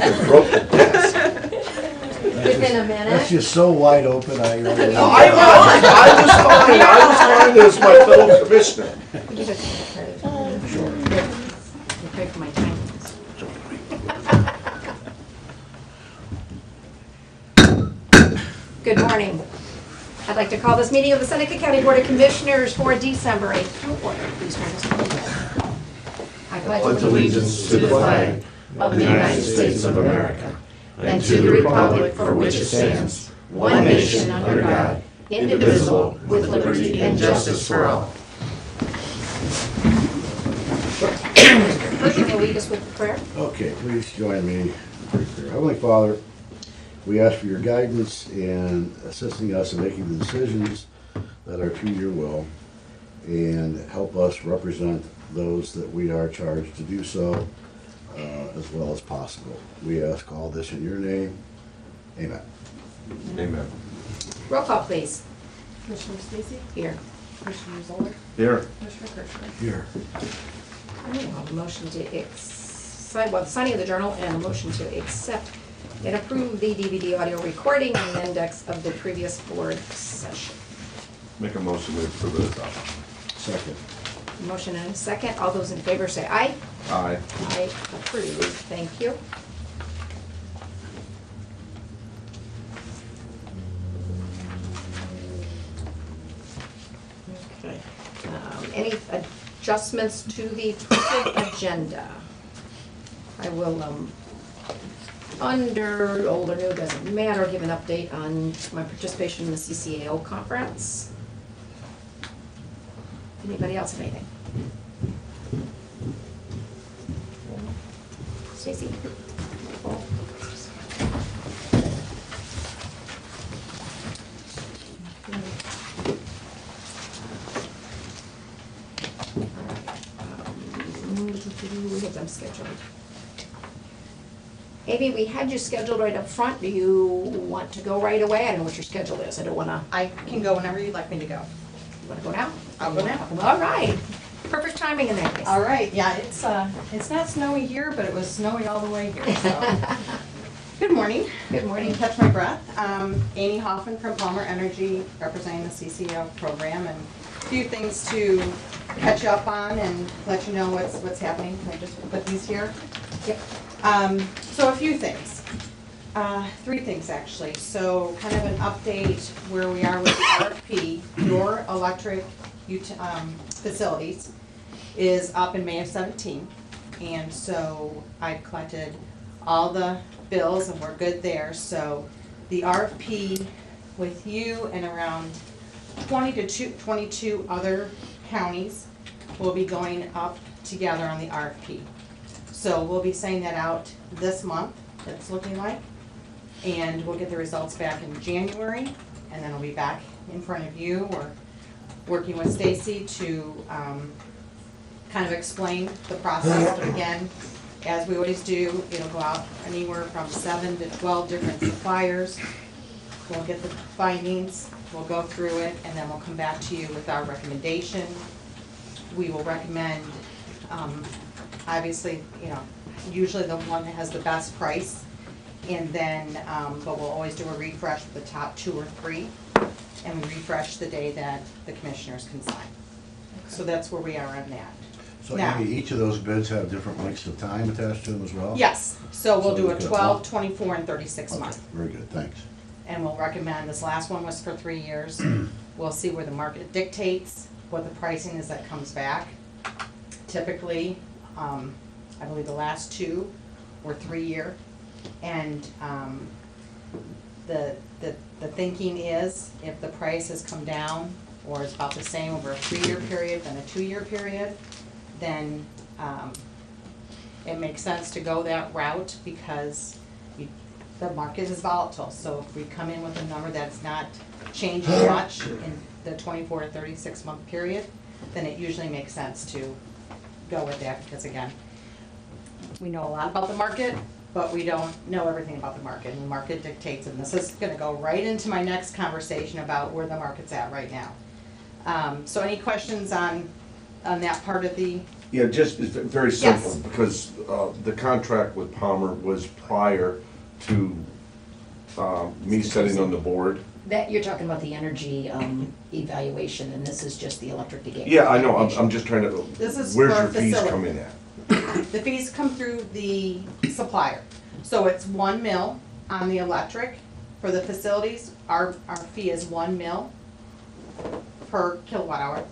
and broke the desk. Within a minute. That's just so wide open, I I was fine as my fellow commissioner. You just take credit. Sure. You pay for my time. Good morning. I'd like to call this meeting of the Seneca County Board of Commissioners for December 8th to order. Please turn this pledge. I pledge Allegiance to the flag of the United States of America and to the republic for which it stands, one nation under God, indivisible, with liberty and justice for all. Clerk, can you lead us with the prayer? Okay, please join me in prayer. Heavenly Father, we ask for your guidance in assisting us in making the decisions that are to your will, and help us represent those that we are charged to do so as well as possible. We ask all this in your name. Amen. Amen. Roll call, please. Commissioner Stacy? Here. Commissioner Zoller? Here. Commissioner Kirschner? Here. I have a motion to accept, well, the signing of the journal and a motion to accept and approve the DVD audio recording and the index of the previous board session. Make a motion to approve it as Second. Motion and a second. All those in favor say aye. Aye. I approve. Thank you. Okay. Any adjustments to the printed agenda? I will, under old or new, doesn't matter, give an update on my participation in the CCAO conference. Anybody else have anything? Stacy? We have them scheduled. Amy, we had you scheduled right up front. Do you want to go right away? I don't know what your schedule is. I don't want to. I can go whenever you'd like me to go. You want to go now? I'll go now. All right. Perfect timing in that case. All right, yeah, it's not snowy here, but it was snowy all the way here, so. Good morning. Good morning. Catch my breath. Amy Hoffman from Palmer Energy, representing the CCO program, and a few things to catch up on and let you know what's happening. Can I just put these here? Yep. So a few things. Three things actually. So kind of an update where we are with the RFP. Your electric facilities is up in May of 17. And so I've collected all the bills and we're good there. So the RFP with you and around 20 to 22 other counties will be going up together on the RFP. So we'll be sending that out this month, it's looking like. And we'll get the results back in January, and then we'll be back in front of you. We're working with Stacy to kind of explain the process. But again, as we always do, it'll go out anywhere from 7 to 12 different suppliers. We'll get the findings, we'll go through it, and then we'll come back to you with our recommendation. We will recommend, obviously, usually the one that has the best price. And then, but we'll always do a refresh with the top 2 or 3, and we refresh the day that the commissioners can sign. So that's where we are on that. So Now- Amy, each of those bids have different lengths of time attached to them as well? Yes, so we'll So do we a could 12, 24, and 36 Okay, month. very good, thanks. And we'll recommend, this last one was for 3 years. We'll see where the market dictates, what the pricing is that comes back. Typically, I believe the last 2 were 3-year. And the thinking is, if the price has come down or is about the same over a 3-year period than a 2-year period, then it makes sense to go that route because the market is volatile. So if we come in with a number that's not changing much in the 24 to 36 month period, then it usually makes sense to go with that because again, we know a lot about the market, but we don't know everything about the market, and the market dictates, and this is gonna go right into my next conversation about where the market's at right now. So any questions on that part of the Yeah, just, it's very simple, Yes. because the contract with Palmer was prior to me sitting on the board. That, you're talking about the energy evaluation, and this is just the electric to get. Yeah, I know, I'm just trying to, This is where's for your fees facility. come in at? The fees come through the supplier. So it's 1 mil on the electric. For the facilities, our fee is 1 mil per kilowatt hour.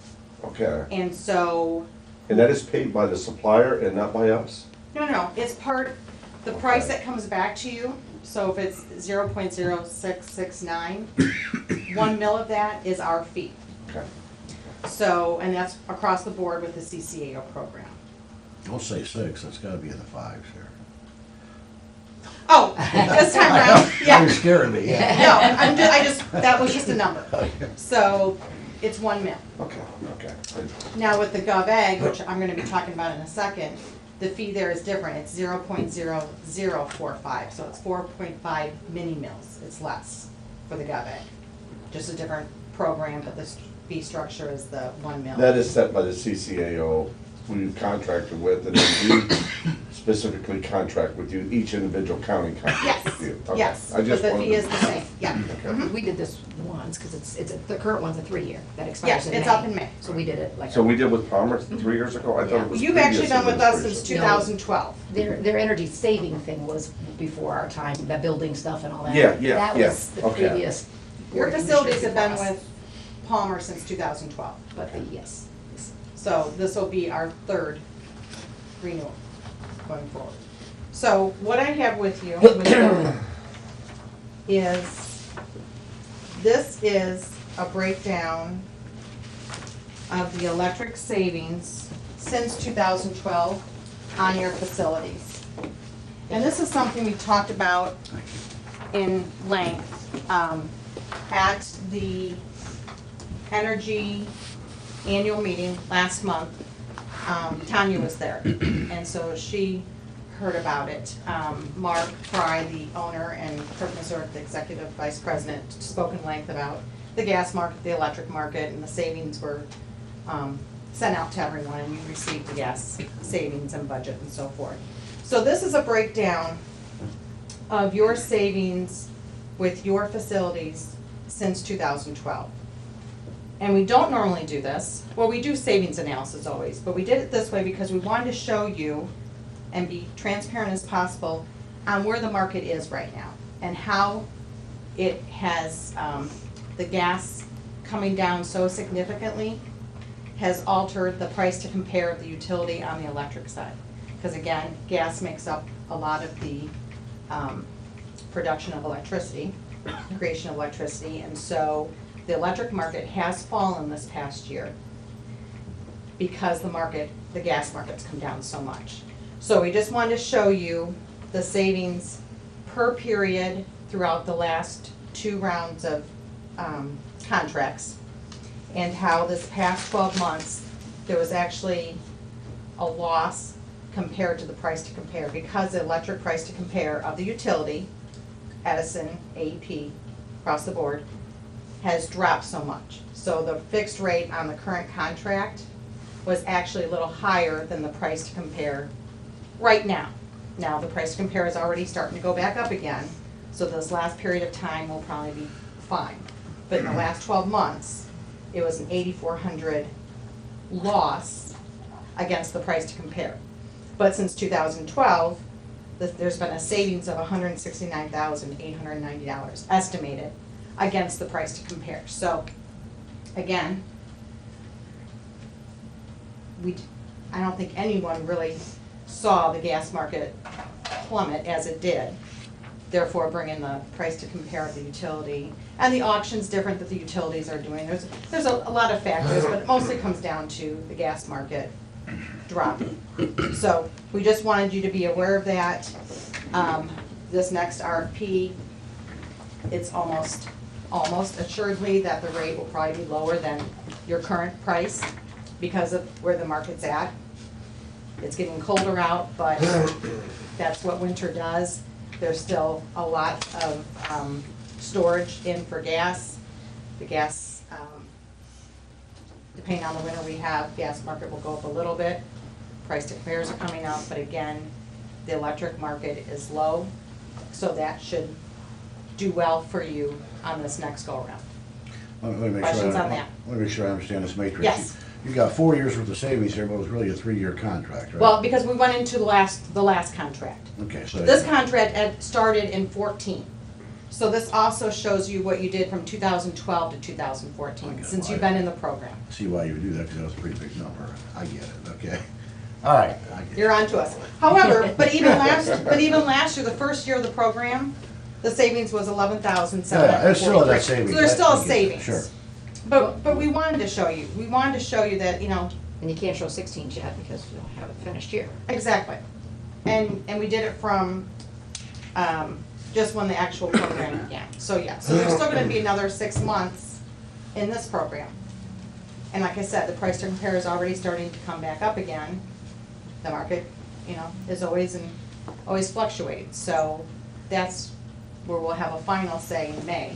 Okay, And so, and that is paid by the supplier and not by us? no, it's the price Okay. that comes back to you. So if it's 0.0669, 1 mil of that is our fee. Okay. So, and that's across the board with the CCAO program. Don't say 6, it's gotta be in the 5s here. Oh, this time around, yeah. You're scaring me, yeah. No, that was just a number. So it's 1 mil. Okay, okay. Now with the Gov Ag, which I'm gonna be talking about in a second, the fee there is different. It's 0.0045, so it's 4.5 mini mils. It's less for the Gov Ag. Just a different program, but the fee structure is the 1 mil. That is set by the CCAO, who you contracted with, and then we specifically contract with you, each individual county contract with you. Okay. Yes, I but just the wanted fee to- is the same, yeah. Okay. We did this once, because the current one's a 3-year, that Yeah, expires in May. it's up in May. So we did it like. So we did with Palmer 3 years ago? I thought it was You've actually previous been with us since administration. 2012. Their energy saving thing was before our time, the building stuff and all that. Yeah, That yeah, was the okay. previous. Your board facilities have commissioners been before us. with Palmer since 2012. But yes. So this will be our 3rd renewal going forward. So what I have with you is, this is a breakdown of the electric savings since 2012 on your facilities. And this is something we talked about in length at the energy annual meeting last month. Tanya was there, and so she heard about it. Mark Fry, the owner, and Kirk Mazurk, the executive vice president, spoke in length about the gas market, the electric market, and the savings were sent out to everyone, and you received the gas savings and budget and so forth. So this is a breakdown of your savings with your facilities since 2012. And we don't normally do this. Well, we do savings analysis always, but we did it this way because we wanted to show you and be transparent as possible on where the market is right now and how it has, the gas coming down so significantly has altered the price to compare of the utility on the electric side. Because again, gas makes up a lot of the production of electricity, creation of electricity, and so the electric market has fallen this past year because the gas market's come down so much. So we just wanted to show you the savings per period throughout the last 2 rounds of contracts, and how this past 12 months, there was actually a loss compared to the price to compare, because the electric price to compare of the utility, Edison, AEP, across the board, has dropped so much. So the fixed rate on the current contract was actually a little higher than the price to compare right now. Now, the price to compare is already starting to go back up again, so this last period of time will probably be fine. But in the last 12 months, it was an 8,400 loss against the price to compare. But since 2012, there's been a savings of $169,890 estimated against the price to compare. So, again, I don't think anyone really saw the gas market plummet as it did, therefore bringing the price to compare of the utility. And the auction's different that the utilities are doing. There's a lot of factors, but it mostly comes down to the gas market dropping. So we just wanted you to be aware of that. This next RFP, it's almost assuredly that the rate will probably be lower than your current price because of where the market's at. It's getting colder out, but that's what winter does. There's still a lot of storage in for gas. The gas, depending on the winter we have, gas market will go up a little bit. price to compares are coming up, but again, the electric market is low, so that should do well for you on this next go-around. Let me make Questions sure, on that? let me make sure I understand this matrix. Yes. You got 4 years worth of savings here, but it was really a 3-year contract, right? Well, because we went into the last contract. Okay, so. This contract started in 14. So this also shows you what you did from 2012 to 2014, Okay, since well, you've been in the program. See why you would do that, because that was a pretty big number. I get it, okay. All right, I get it. You're on to us. However, but even last year, the first year of the program, the savings was $11,743. Yeah, it's still a net savings. So there's still I a get it, savings. sure. But we wanted to show you, that, And you can't show 16 yet because you don't have it finished year. exactly. And we did it from, just when the actual program began. So yeah, so there's still gonna be another 6 months in this program. And like I said, the price to compare is already starting to come back up again. The market, is always fluctuating. So that's where we'll have a final say in May,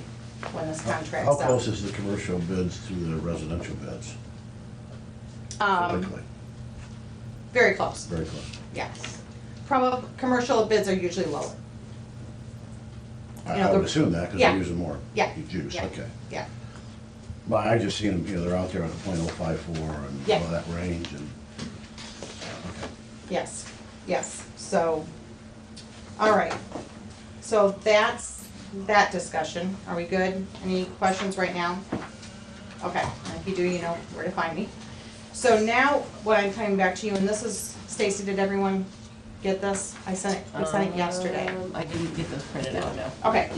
when this contract's How up. close is the commercial bids to the residential bids? Typically, Very close, very close. yes. Commercial bids are usually lower. I would assume that, because they're Yeah. using more Yeah. juice, Yeah. okay. Yeah, But I just seen them, they're out there at a .054 and Yeah. all that range and, okay. yes, so, all right. So that's that discussion. Are we good? Any questions right now? Okay, and if you do, you know where to find me. So now, what I'm coming back to you, and this is, Stacy, did everyone get this? I sent it yesterday. I didn't get those printed out, no. Okay,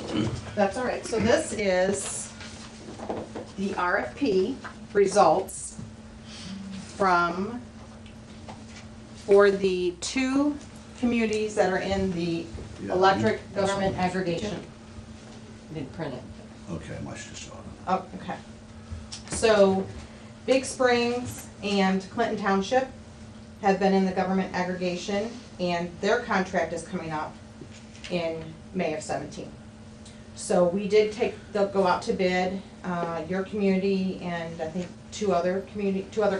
that's all right. So this is the RFP results for the 2 communities that are in the Yeah. electric government aggregation. I didn't print it. Okay, much just saw it. Oh, okay. So Big Springs and Clinton Township have been in the government aggregation, and their contract is coming up in May of 17. So we did go out to bid. Your community and I think two other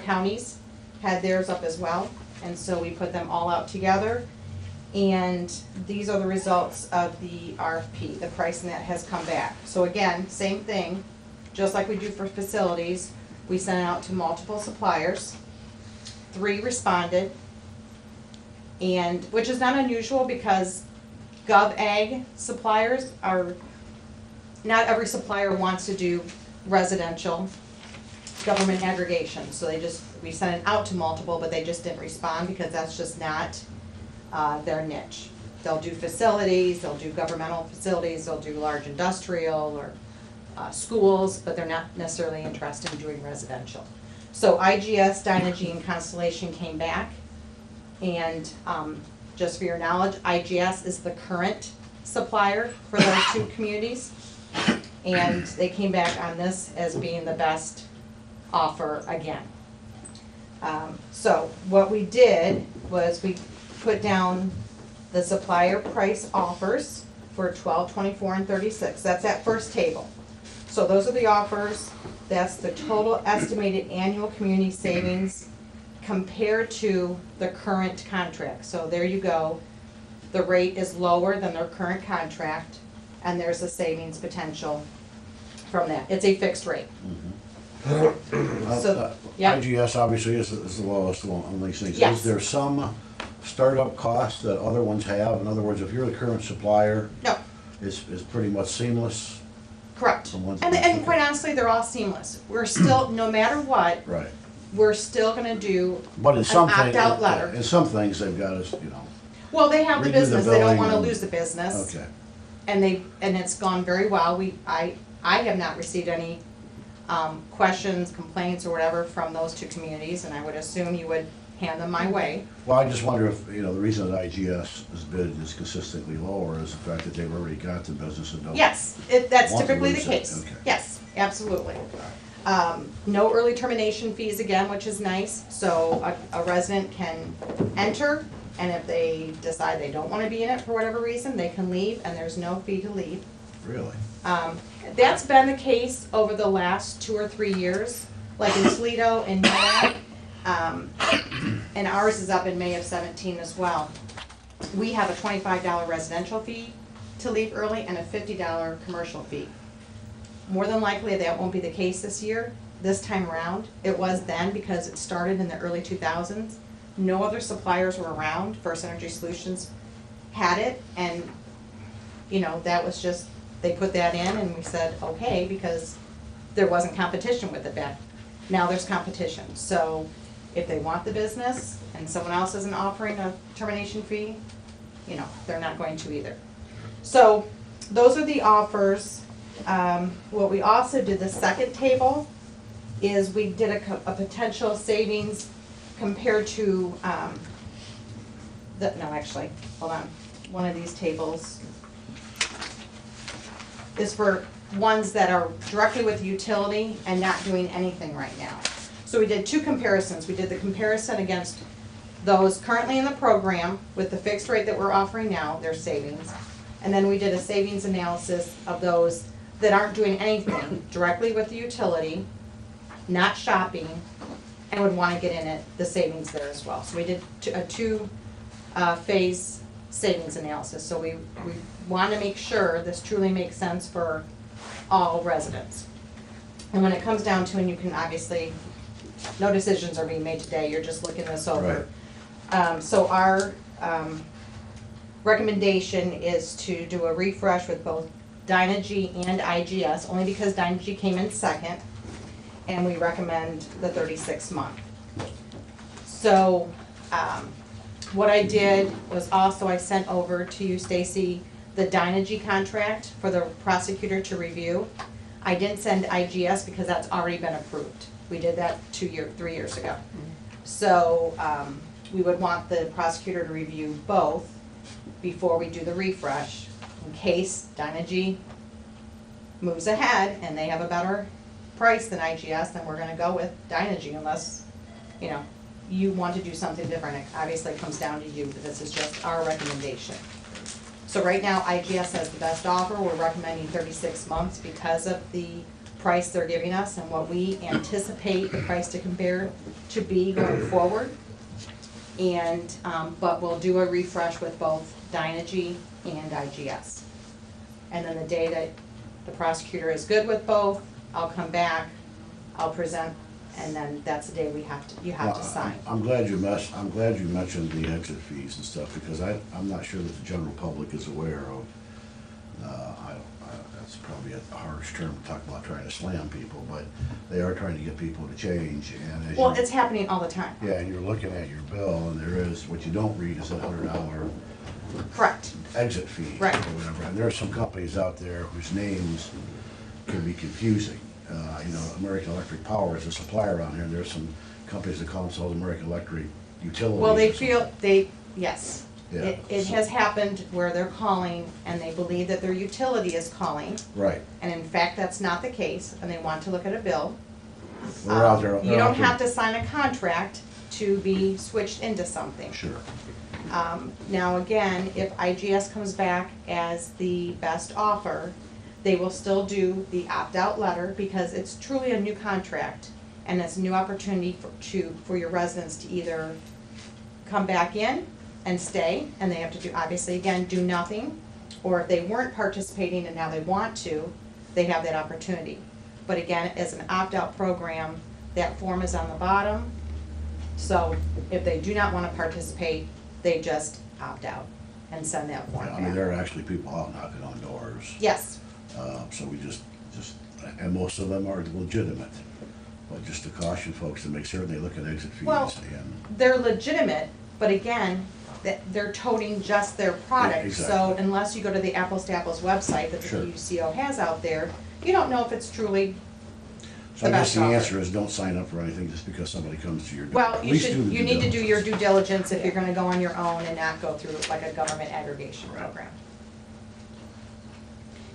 counties had theirs up as well. And so we put them all out together. And these are the results of the RFP. The pricing that has come back. So again, same thing, just like we do for facilities, we sent it out to multiple suppliers. 3 responded, and which is not unusual because Gov Ag suppliers are, not every supplier wants to do residential government aggregation. So we sent it out to multiple, but they just didn't respond because that's just not their niche. They'll do facilities, they'll do governmental facilities, they'll do large industrial or schools, but they're not necessarily interested in doing residential. So IGS, Dynegy, and Constellation came back, and just for your knowledge, IGS is the current supplier for those 2 communities, and they came back on this as being the best offer again. So what we did was we put down the supplier price offers for 12, 24, and 36. That's that first table. So those are the offers. That's the total estimated annual community savings compared to the current contract. So there you go. The rate is lower than their current contract, and there's a savings potential from that. It's a fixed rate. So, yeah. IGS obviously is the lowest on these things. Yes. Is there some startup costs that other ones have? In other words, if you're the current supplier, No, it's pretty much seamless? correct. From one to And the next, quite okay. honestly, they're all seamless. We're still, no matter what, Right. we're still gonna do But in an some things, opt-out letter. in some things, they've got us, Well, they have the redo the business, they don't billing wanna and- lose the business. okay. And it's gone very well. I have not received any questions, complaints, or whatever from those 2 communities, and I would assume you would hand them my way. Well, I just wonder if, the reason that IGS is bid is consistently lower is the fact that they've already got the business and don't. Yes, that's Want to typically the lose it, case. okay. Yes, absolutely. No early termination fees again, which is nice, so a resident can enter, and if they decide they don't wanna be in it for whatever reason, they can leave, and there's no fee to leave. Really? That's been the case over the last 2 or 3 years, like in Toledo and Nyack. and ours is up in May of 17 as well. We have a $25 residential fee to leave early and a $50 commercial fee. More than likely, that won't be the case this year, this time around. It was then because it started in the early 2000s. No other suppliers were around. First Energy Solutions had it, and, you know, that was just, they put that in and we said, okay, because there wasn't competition with it back. Now there's competition. So if they want the business and someone else isn't offering a termination fee, you know, they're not going to either. So those are the offers. What we also did, the second table, is we did a potential savings compared to, no, actually, hold on. One of these tables is for ones that are directly with the utility and not doing anything right now. So we did two comparisons. We did the comparison against those currently in the program with the fixed rate that we're offering now, their savings. And then we did a savings analysis of those that aren't doing anything directly with the utility, not shopping, and would want to get in it, the savings there as well. So we did a two-phase savings analysis. So we want to make sure this truly makes sense for all residents. And when it comes down to, and you can obviously, no decisions are being made today, you're just looking this over. So our recommendation is to do a refresh with both Dynegy and IGS, only because Dynegy came in second, and we recommend the 36-month. So what I did was also I sent over to you, Stacy, the Dynegy contract for the prosecutor to review. I didn't send IGS because that's already been approved. We did that 3 years ago. So we would want the prosecutor to review both before we do the refresh, in case Dynegy moves ahead and they have a better price than IGS, then we're gonna go with Dynegy unless, you know, you want to do something different. It obviously comes down to you, but this is just our recommendation. So right now, IGS has the best offer. We're recommending 36 months because of the price they're giving us and what we anticipate the price to compare to be going forward. And, but we'll do a refresh with both Dynegy and IGS. And then the day that the prosecutor is good with both, I'll come back, I'll present, and then that's the day you have to sign. I'm glad you mentioned the exit fees and stuff, because I'm not sure that the general public is aware of, that's probably a harsh term to talk about trying to slam people, but they are trying to get people to change, and as Well, it's happening all the time. yeah, and you're looking at your bill, and there is, what you don't read is a $100 Correct. exit fee. Right. Or whatever, and there are some companies out there whose names can be confusing. You know, American Electric Power is a supplier around here, and there's some companies that call themselves American Electric Utilities. Well, they or something. feel, yes. Yeah. It has happened where they're calling and they believe that their utility is calling, Right. and in fact, that's not the case, and they want to look at a bill. They're out there. You don't have to sign a contract to be switched into something. Sure. Now, again, if IGS comes back as the best offer, they will still do the opt-out letter because it's truly a new contract and it's a new opportunity for your residents to either come back in and stay, and they have to do, obviously, again, do nothing, or if they weren't participating and now they want to, they have that opportunity. But again, as an opt-out program, that form is on the bottom, so if they do not want to participate, they just opt out and send that form I mean, back. there are actually people out knocking on doors. Yes, So we just, and most of them are legitimate. But just to caution folks to make certain they look at exit fees Well, and, they're legitimate, but again, they're toting just their product. Yeah, So exactly. unless you go to the Apples to Apples website that the Sure. PUCO has out there, you don't know if it's truly, so I the guess best the offer. answer is don't sign up for anything just because somebody comes to your door. well, At you least should, do the you due need to do your diligence. due diligence if you're gonna go on your own and not go through like a government aggregation Right. program.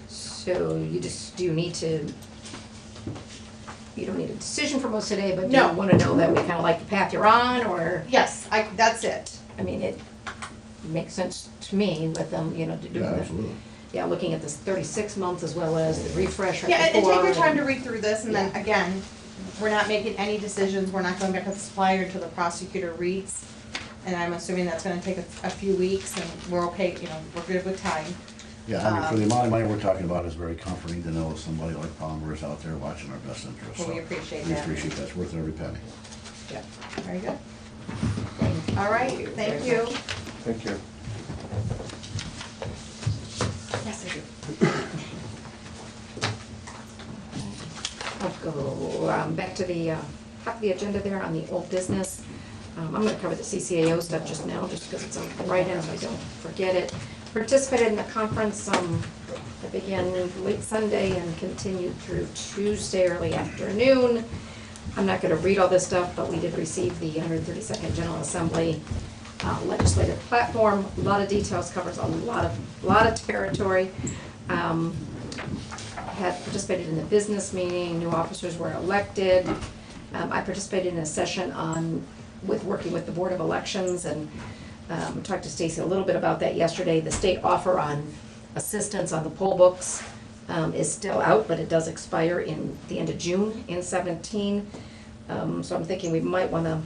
So do you need to, you don't need a decision from us today, but do No. you wanna know that we kinda like the path you're on, or, Yes, that's it. I mean, it makes sense to me with them, you know, to do Yeah, the, absolutely. yeah, looking at this 36 months as well as the refresh right Yeah, and take before, your time to read through this, and then again, we're not making any decisions, we're not going back to the supplier until the prosecutor reads and I'm assuming that's gonna take a few weeks, and we're okay, you know, we're good with time. Yeah, I mean, for the amount of money we're talking about, it's very comforting to know somebody like Palmer is out there watching our best interests. Well, we So appreciate We that. appreciate that, it's worth every penny. Yeah. Very good. All right, thank you. Thank you. Yes, I do. I'll go back to the top of the agenda there on the old business. I'm gonna cover the CCAO stuff just now, just because it's on the right end, so I don't forget it. Participated in the conference that began late Sunday and continued through Tuesday early afternoon. I'm not gonna read all this stuff, but we did receive the 132nd General Assembly legislative platform. A lot of details, covers a lot of territory. Had participated in the business meeting, new officers were elected. I participated in a session working with the Board of Elections, and talked to Stacy a little bit about that yesterday. The state offer on assistance on the poll books is still out, but it does expire in the end of June in 17. So I'm thinking we might want to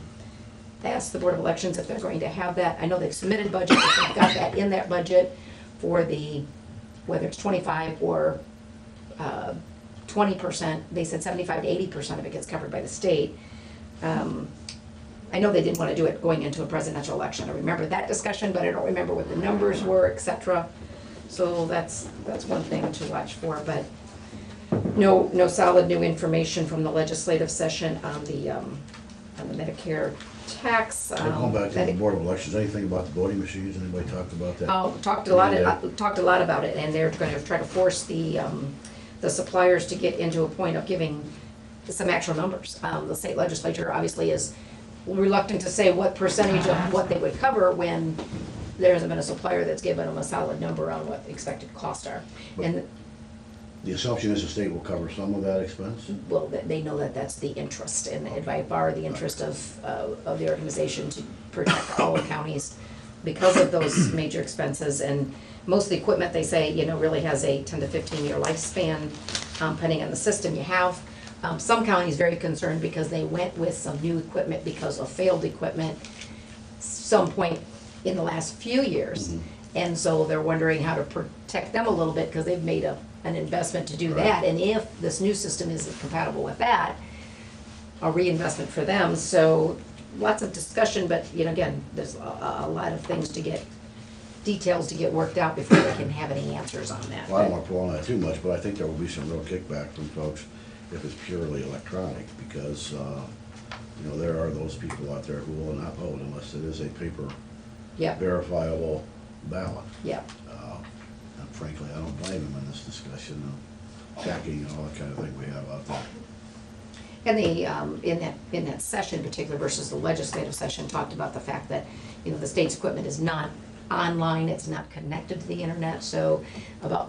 ask the Board of Elections if they're going to have that. I know they've submitted budget, if they've got that in that budget for whether it's 25 or 20%. They said 75 to 80% of it gets covered by the state. I know they didn't want to do it going into a presidential election. I remember that discussion, but I don't remember what the numbers were, et cetera. So that's one thing to watch for, but no solid new information from the legislative session on the Medicare tax. Going back to the Board of Elections, anything about the voting machines, anybody talked about that? Talked a lot about it, and they're going to try to force the suppliers to get into a point of giving some actual numbers. The state legislature obviously is reluctant to say what percentage of what they would cover when there hasn't been a supplier that's given them a solid number on what the expected costs are. And The assumption is the state will cover some of that expense? well, they know that that's the interest, and by far the interest of the organization to protect all counties because of those major expenses. And most of the equipment, they say, really has a 10 to 15-year lifespan, depending on the system you have. Some counties very concerned because they went with some new equipment because of failed equipment some point in the last few years. Mhm. And so they're wondering how to protect them a little bit because they've made an investment to do that. And if this new system isn't compatible with that, a reinvestment for them. So lots of discussion, but again, there's a lot of things details to get worked out before they can have any answers on that. Well, I don't want to prolong that too much, but I think there will be some real kickback from folks if it's purely electronic, because, there are those people out there who will not vote unless it is a paper Yeah, verifiable ballot. yeah. And frankly, I don't blame them in this discussion of hacking and all that kind of thing we have out there. And in that session in particular versus the legislative session, talked about the fact that, the state's equipment is not online, it's not connected to the internet, so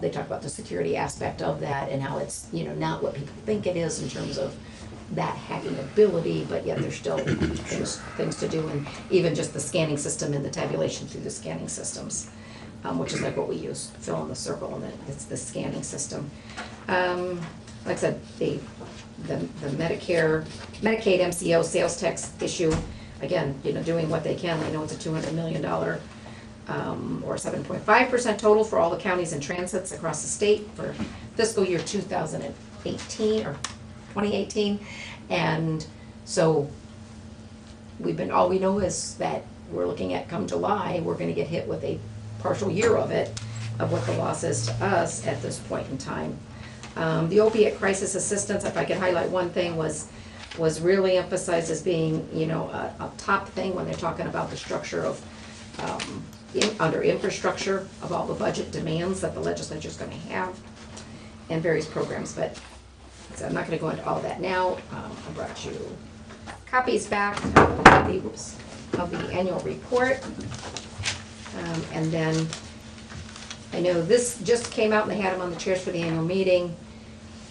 they talk about the security aspect of that and how it's, not what people think it is in terms of that hacking ability, but yet there's still things to do, and even just the scanning system and the tabulation through the scanning systems, which is like what we use, fill in the circle, and then it's the scanning system. Like I said, the Medicaid MCO sales tax issue, again, doing what they can. They know it's a $200 million or 7.5% total for all the counties and transits across the state for fiscal year 2018 or 2018. And so all we know is that we're looking at come July, we're gonna get hit with a partial year of it, of what the loss is to us at this point in time. The opiate crisis assistance, if I could highlight one thing, was really emphasized as being, a top thing when they're talking about the structure of, under infrastructure of all the budget demands that the legislature's gonna have and various programs, but so I'm not gonna go into all that now. I brought you copies back of the annual report. And then, I know this just came out and they had them on the chairs for the annual meeting.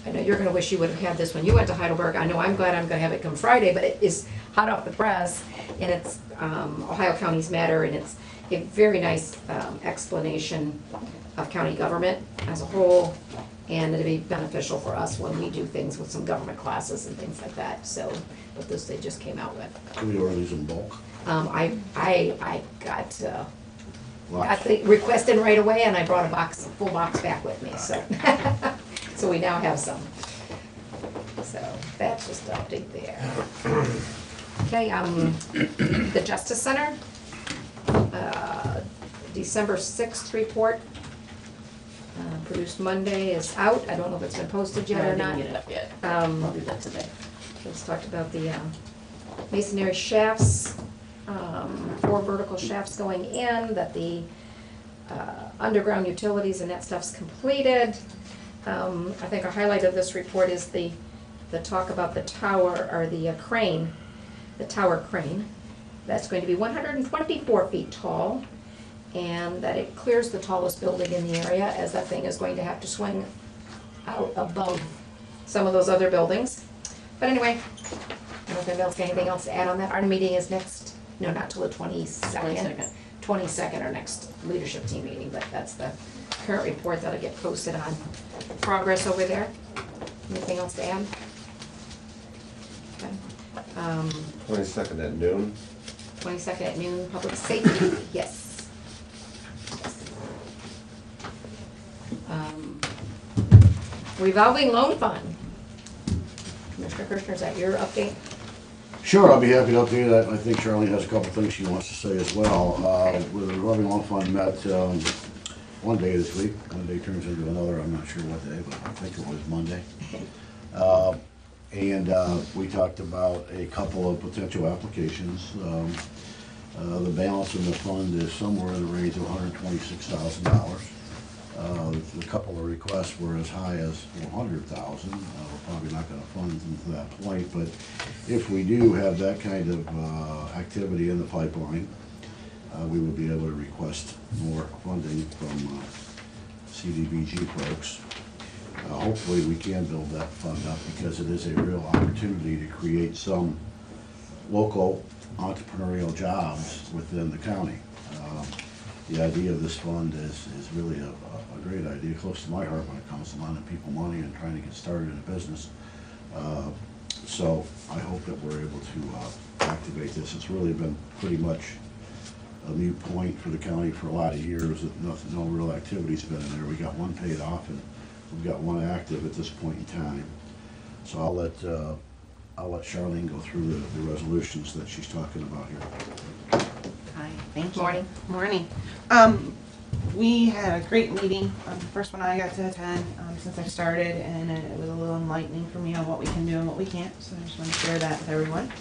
I know you're gonna wish you would have had this when you went to Heidelberg. I know I'm glad I'm gonna have it come Friday, but it is hot off the press, and it's Ohio Counties Matter, and it's a very nice explanation of county government as a whole. and it'd be beneficial for us when we do things with some government classes and things like that, so, but this they just came out with. Can we order these in bulk? I got Lots. the request in right away, and I brought a full box back with me, so. So we now have some. So that's just an update there. Okay, the Justice Center, December 6th report, produced Monday is out. I don't know if it's been posted yet I or didn't not. get it up yet. Um, I'll do that today. Just talked about the masonry shafts, 4 vertical shafts going in, that the underground utilities and that stuff's completed. I think a highlight of this report is the talk about the tower, or the crane, the tower crane. That's going to be 124 feet tall, and that it clears the tallest building in the area, as that thing is going to have to swing out above some of those other buildings. But anyway, I don't know if anybody else got anything else to add on that. Our meeting is next, no, not till the 22nd. 22nd, our next leadership team meeting, but that's the current report that'll get posted on progress over there. Anything else to add? Okay. 22nd at noon. 22nd at noon, public safety, yes. Revolving loan fund. Commissioner Kirchner, is that your update? Sure, I'll be happy to update that. I think Charlene has a couple things she wants to say as well. With the revolving loan fund met one day this week. One day turns into another, I'm not sure what day, but I think it was Monday. And we talked about a couple of potential applications. The balance in the fund is somewhere in the range of $126,000. A couple of requests were as high as $400,000. We're probably not gonna fund them to that point, but if we do have that kind of activity in the pipeline, we would be able to request more funding from CDBG folks. Hopefully we can build that fund up, because it is a real opportunity to create some local entrepreneurial jobs within the county. The idea of this fund is really a great idea, close to my heart when it comes to lending people money and trying to get started in a business. So I hope that we're able to activate this. It's really been pretty much a moot point for the county for a lot of years, that no real activity's been in there. We got one paid off, and we've got one active at this point in time. So I'll let Charlene go through the resolutions that she's talking about here. Hi, thank you. Morning. Morning. We had a great meeting, the first one I got to attend since I started, and it was a little enlightening for me on what we can do and what we can't, so I just want to share that with everyone.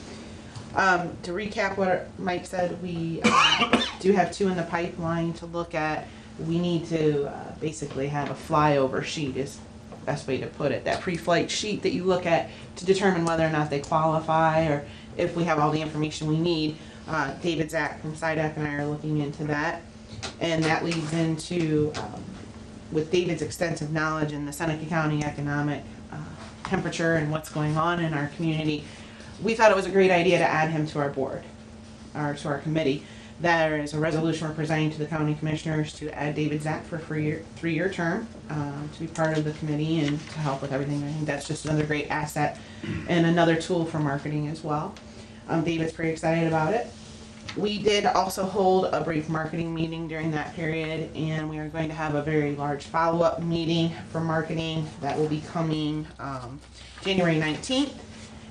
To recap what Mike said, we do have 2 in the pipeline to look at. We need to basically have a flyover sheet, is the best way to put it. That pre-flight sheet that you look at to determine whether or not they qualify, or if we have all the information we need. David Zach from SIDEC and I are looking into that. And that leads into, with David's extensive knowledge in the Seneca County economic temperature and what's going on in our community, we thought it was a great idea to add him to our board, or to our committee. There is a resolution we're presenting to the county commissioners to add David Zach for a 3-year term to be part of the committee and to help with everything. I think that's just another great asset and another tool for marketing as well. David's pretty excited about it. We did also hold a brief marketing meeting during that period, and we are going to have a very large follow-up meeting for marketing that will be coming January 19th.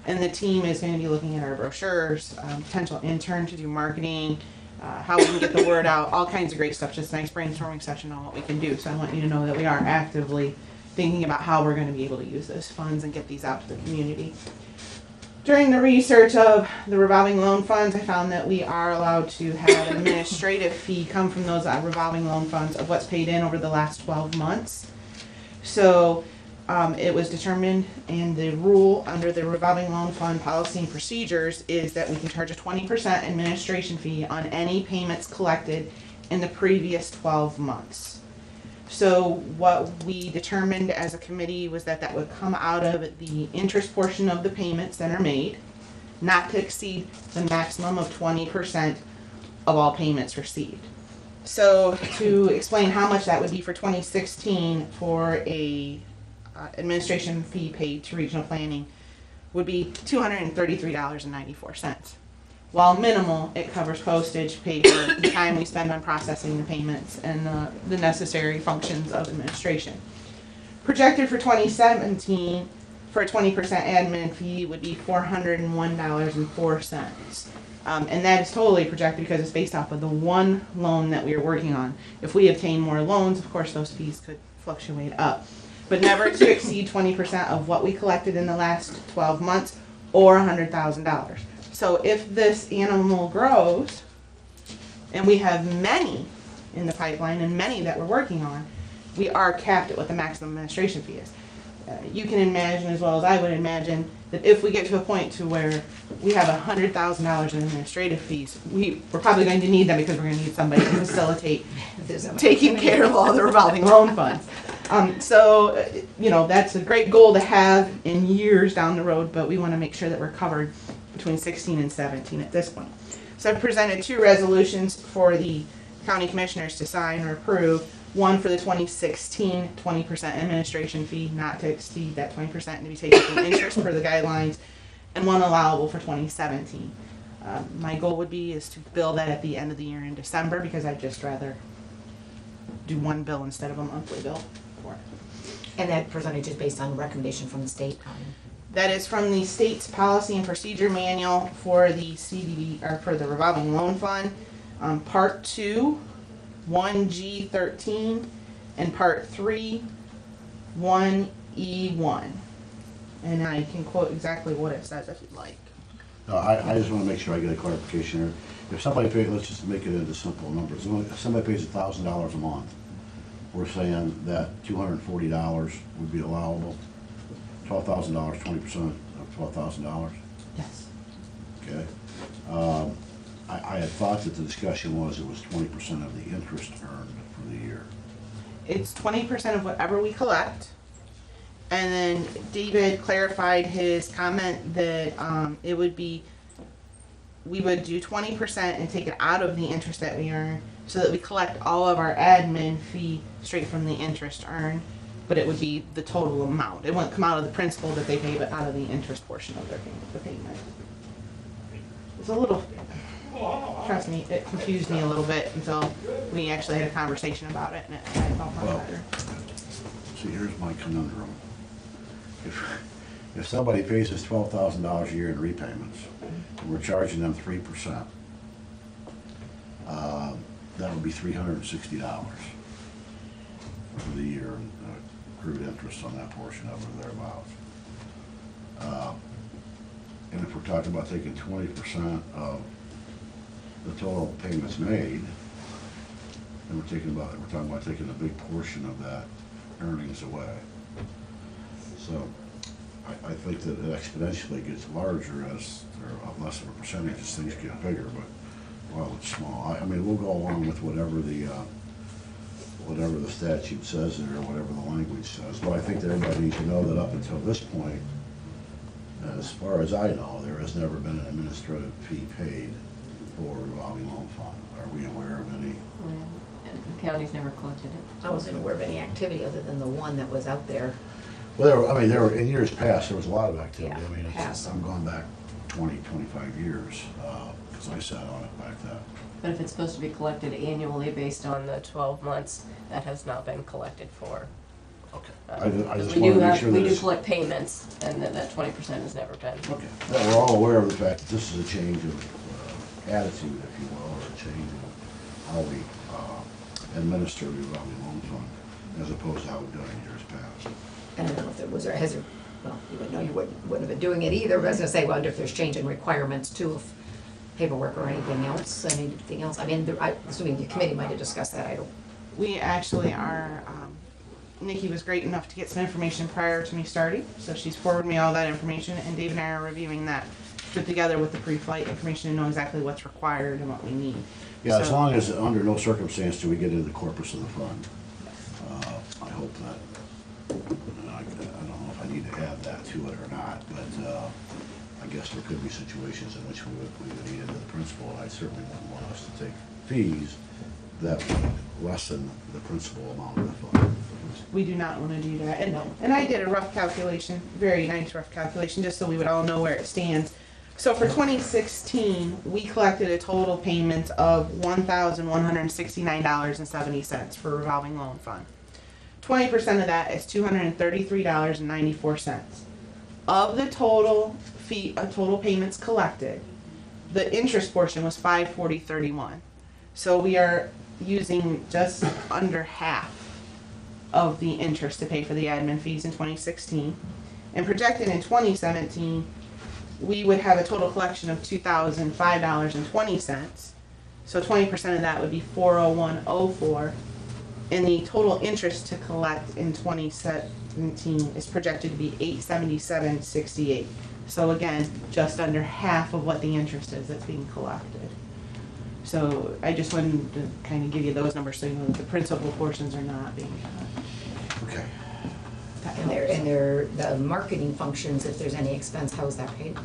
And the team is going to be looking at our brochures, potential intern to do marketing, how we can get the word out, all kinds of great stuff, just a nice brainstorming session on what we can do. So I want you to know that we are actively thinking about how we're going to be able to use those funds and get these out to the community. During the research of the revolving loan funds, I found that we are allowed to have an administrative fee come from those revolving loan funds of what's paid in over the last 12 months. So it was determined, and the rule under the revolving loan fund policy and procedures is that we can charge a 20% administration fee on any payments collected in the previous 12 months. So what we determined as a committee was that that would come out of the interest portion of the payments that are made, not to exceed the maximum of 20% of all payments received. So to explain how much that would be for 2016 for a administration fee paid to regional planning would be $233.94. While minimal, it covers postage, paper, the time we spend on processing the payments, and the necessary functions of administration. Projected for 2017, for a 20% admin fee would be $401.04. And that is totally projected because it's based off of the one loan that we are working on. If we obtain more loans, of course, those fees could fluctuate up, but never to exceed 20% of what we collected in the last 12 months or $100,000. So if this animal grows, and we have many in the pipeline and many that we're working on, we are capped at what the maximum administration fee is. You can imagine as well as I would imagine that if we get to a point to where we have $100,000 in administrative fees, we're probably going to need them because we're going to need somebody to facilitate taking care of all the revolving loan funds. So, that's a great goal to have in years down the road, but we want to make sure that we're covered between 16 and 17 at this point. So I've presented 2 resolutions for the county commissioners to sign or approve. One for the 2016 20% administration fee, not to exceed that 20% and to be taken from interest per the guidelines, and one allowable for 2017. My goal would be is to bill that at the end of the year in December because I'd just rather do one bill instead of a monthly bill for it. And that percentage is based on recommendation from the state. That is from the state's policy and procedure manual for the CDB, or for the revolving loan fund, part 2, 1G13, and part 3, 1E1. And I can quote exactly what it says if you'd like. No, I just wanna make sure I get a clarification here. If somebody pays, let's just make it into simple numbers. If somebody pays $1,000 a month, we're saying that $240 would be allowable. $12,000, 20% of $12,000. Yes. Okay. I had thought that the discussion was it was 20% of the interest earned for the year. It's 20% of whatever we collect. And then David clarified his comment that it would be, we would do 20% and take it out of the interest that we earn so that we collect all of our admin fee straight from the interest earned, but it would be the total amount. It wouldn't come out of the principal that they pay, but out of the interest portion of their payment. It's a little, trust me, it confused me a little bit until we actually had a conversation about it, and I felt much better. See, here's my conundrum. If somebody pays us $12,000 a year in repayments, and we're charging them 3%, that would be $360 for the year in accrued interest on that portion of it or thereabouts. And if we're talking about taking 20% of the total payments made, and we're talking about taking a big portion of that earnings away. So I think that it exponentially gets larger as there are less of a percentage as things get bigger, but while it's small, I mean, we'll go along with whatever the statute says there, or whatever the language says. But I think that everybody needs to know that up until this point, as far as I know, there has never been an administrative fee paid for a revolving loan fund. Are we aware of any? And the county's never collected it. I wasn't aware of any activity other than the one that was out there. Well, there were, in years past, there was a lot of activity. Yeah, I mean, past. I'm going back 20, 25 years, because I sat on it back then. But if it's supposed to be collected annually based on the 12 months, that has not been collected for. Okay. I Because just we want do to make have, sure we that do it's... collect payments, and that 20% has never been. Okay. Well, we're all aware of the fact that this is a change of attitude, if you will, or a change in how we administer the revolving loan fund, as opposed to how we've done in years past. And I don't know if there was, well, you wouldn't know, you wouldn't have been doing it either, but I was gonna say, wonder if there's change in requirements too, of paperwork or anything else. I mean, I'm assuming the committee might have discussed that, I don't. We actually are, Nikki was great enough to get some information prior to me starting, so she's forwarded me all that information, and Dave and I are reviewing that, put together with the pre-flight information and know exactly what's required and what we need. Yeah, as So- long as under no circumstance do we get into the corpus of the fund. I hope that, I don't know if I need to add that to it or not, but I guess there could be situations in which we would need into the principal, and I certainly wouldn't want us to take fees that would lessen the principal amount of the fund. We do not wanna do that. No. And I did a rough calculation, very nice rough calculation, just so we would all know where it stands. So for 2016, we collected a total payment of $1,169.70 for revolving loan fund. 20% of that is $233.94. Of the total total payments collected, the interest portion was $540.31. So we are using just under half of the interest to pay for the admin fees in 2016. And projected in 2017, we would have a total collection of $2,005.20. So 20% of that would be $401.04. And the total interest to collect in 2017 is projected to be $877.68. So again, just under half of what the interest is that's being collected. So I just wanted to kind of give you those numbers so you know that the principal portions are not being cut. Okay. That And helps. the marketing functions, if there's any expense, how is that paid?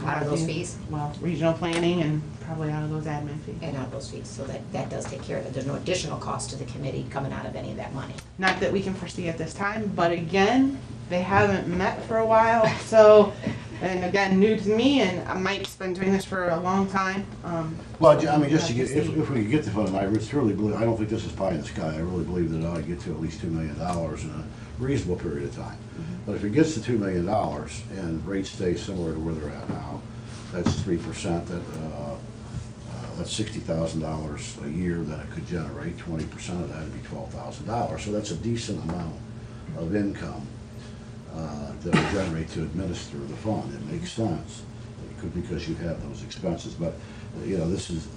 Out of those fees? Well, regional planning and probably out of those admin fees. And out of those fees, so that does take care of it. There's no additional cost to the committee coming out of any of that money. Not that we can foresee at this time, but again, they haven't met for a while, so, and again, new to me, and Mike's been doing this for a long time. Well, I mean, just to have get, if see. we could get the fund, I truly believe, I don't think this is pie in the sky. I really believe that it ought to get to at least $2 million in a reasonable period of time. But if it gets to $2 million and rates stay similar to where they're at now, that's 3%, that's $60,000 a year that it could generate. 20% of that would be $12,000. So that's a decent amount of income that would generate to administer the fund. It makes sense. It could, because you have those expenses. But, you know, this is,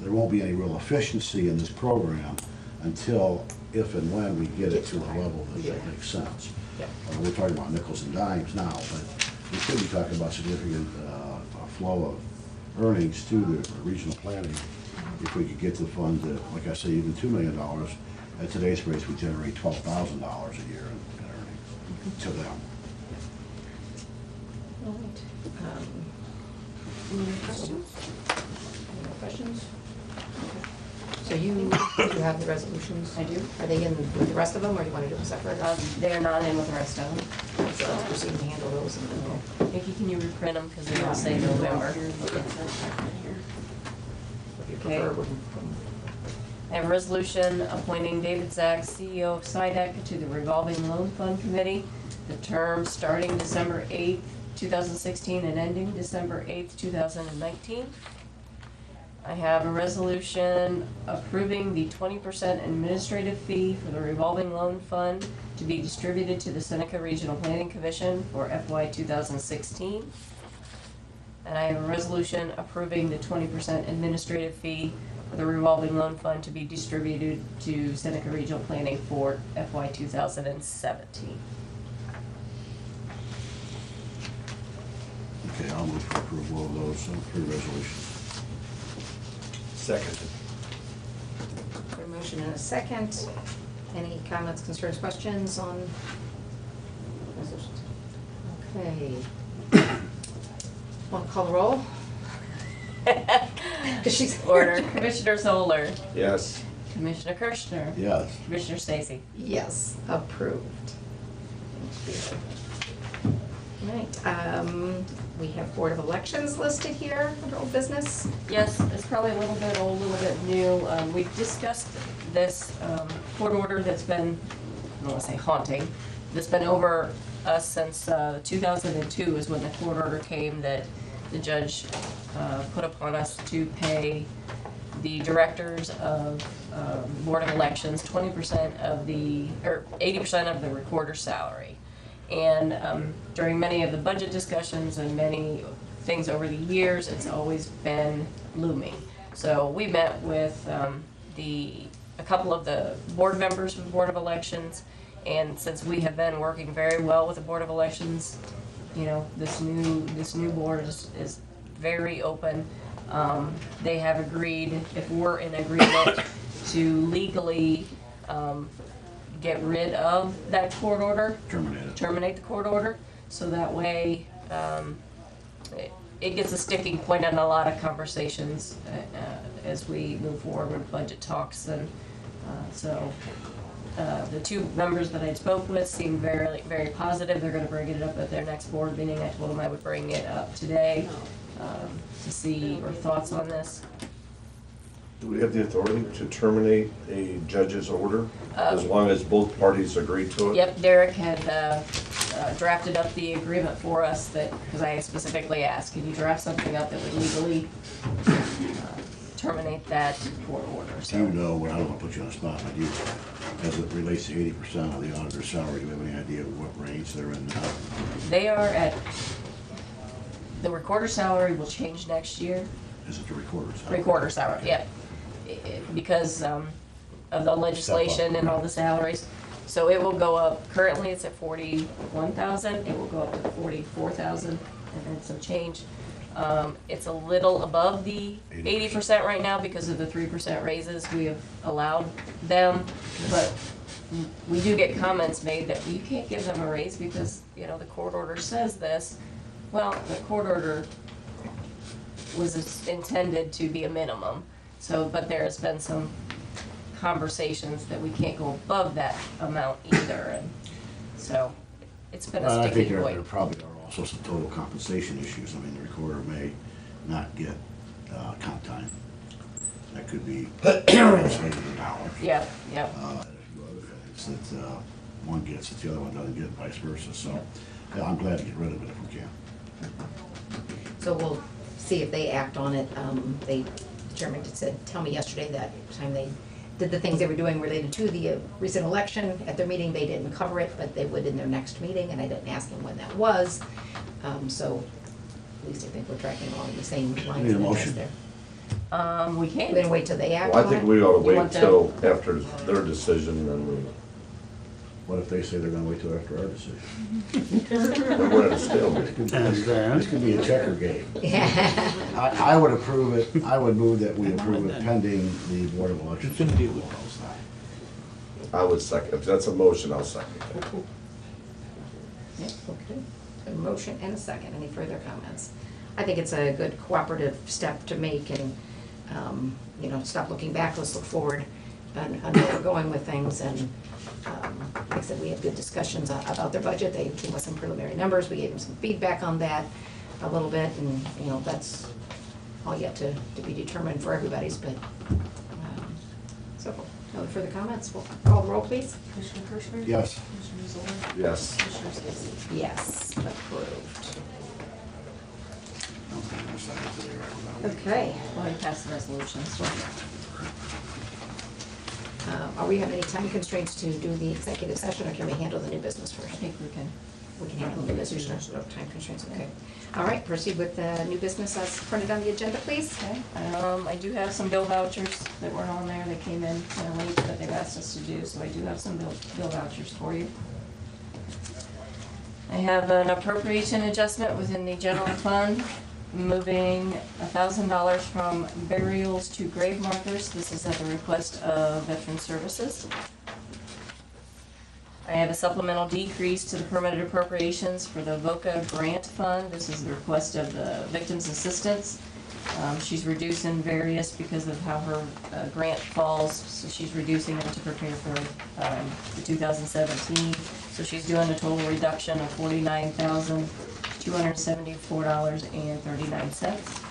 there won't be any real efficiency in this program until, if and when we get it to a level that makes sense. Yep. We're talking about nickels and dimes now, but we could be talking about significant flow of earnings to the regional planning if we could get the fund to, like I say, even $2 million. At today's rates, we generate $12,000 a year in earnings to them. All right. Any questions? Any more questions? So you have the resolutions? I do. Are they in with the rest of them, or do you want to do them separate? They are not in with the rest of them. So let's proceed to handle those and then we'll. Nikki, can you reprint them, because they all say November. If you Okay. prefer, I have a resolution appointing David Zach, CEO of SIDEC, to the revolving loan fund committee. The term starting December 8th, 2016 and ending December 8th, 2019. I have a resolution approving the 20% administrative fee for the revolving loan fund to be distributed to the Seneca Regional Planning Commission for FY 2016. And I have a resolution approving the 20% administrative fee for the revolving loan fund to be distributed to Seneca Regional Planning for FY 2017. Okay, I'll move for approval of those three resolutions. Second. a motion and a second. Any comments, concerns, questions on resolutions? Okay. Want to call the roll? 'Cause she's Order. Commissioner Zoller. Yes. Commissioner Kirschner. Yes. Commissioner Stacy. Yes, approved. Thank you. Right, we have Board of Elections listed here under old business. Yes, it's probably a little bit old, a little bit new. We've discussed this court order that's been, I don't want to say haunting, that's been over us since 2002 is when the court order came that the judge put upon us to pay the directors of Board of Elections 20% of the, or 80% of the recorder's salary. And during many of the budget discussions and many things over the years, it's always been looming. So we met with a couple of the board members of the Board of Elections, and since we have been working very well with the Board of Elections, you know, this new board is very open. They have agreed, if we're in agreement, to legally get rid of that court order. Terminate the court order, so that way it gets a sticking point in a lot of conversations as we move forward with budget talks, and so The two members that I spoke with seemed very, very positive. They're gonna bring it up at their next board meeting. I told them I would bring it up today, to see your thoughts on this. Do we have the authority to terminate a judge's order as long as both parties agree to it? Yep, Derek had drafted up the agreement for us that, because I specifically asked, can you draft something up that would legally terminate that court order? Do you So know, well, I don't wanna put you on the spot, but as it relates to 80% of the auditor's salary, do we have any idea what range they're in now? they are at, the recorder salary will change next year. Is it the recorder's salary? Recorder salary, yep. Because of the legislation and all the salaries. So it will go up, currently it's at 41,000, it will go up to 44,000 and then some change. It's a little above the 80% right now because of the 3% raises we have allowed them. But we do get comments made that you can't give them a raise because, you know, the court order says this. Well, the court order was intended to be a minimum. So, but there has been some conversations that we can't go above that amount either, and so it's been Well, a I think sticking there point. probably are also some total compensation issues. I mean, the recorder may not get comp time. That could be $100. Yep, And yep. a few other things that one gets that the other one doesn't get, and vice versa. So, yeah, I'm glad to get rid of it if we can. So we'll see if they act on it. They, the chairman said, tell me yesterday that time they did the things they were doing related to the recent election. At their meeting, they didn't cover it, but they would in their next meeting, and I didn't ask them when that was. So at least I think we're tracking along the same lines. Need a of motion? there. We We're can. gonna wait till they act Well, I on think it? we ought to You wait want till after their decision, then What if they say they're gonna wait till after our decision? we're at a stalemate. This could be a checker game. Yeah. I would approve it, I would move that we approve it pending the Board of Elections. I would second, if that's a motion, I'll second it. Yep, okay. A motion and a second. Any further comments? I think it's a good cooperative step to make and, you know, stop looking back, let's look forward on where we're going with things. And like I said, we had good discussions about their budget. They gave us some preliminary numbers. We gave them some feedback on that a little bit. And, you know, that's all yet to be determined for everybody's, but, so, no further comments? We'll call the roll, please. Commissioner Kirschner? Yes. Commissioner Zoller? Yes. Commissioner Stacy? Yes, approved. Okay, I'm sorry, today, right, Okay. Go ahead and pass the resolution. Are we having any time constraints to do the executive session, or can we handle the new business I first? think we can. We can handle the business, there's no time constraints, okay. All right, proceed with the new business as printed on the agenda, please. Okay, I do have some bill vouchers that weren't on there, they came in kind of late, but they've asked us to do, so I do have some bill vouchers for you. I have an appropriation adjustment within the general fund, moving $1,000 from burials to grave markers. This is at the request of Veteran Services. I have a supplemental decrease to the permitted appropriations for the VOCA grant fund. This is the request of the Victims Assistance. She's reducing various because of how her grant falls, so she's reducing them to prepare for the 2017. So she's doing a total reduction of $49,274.39.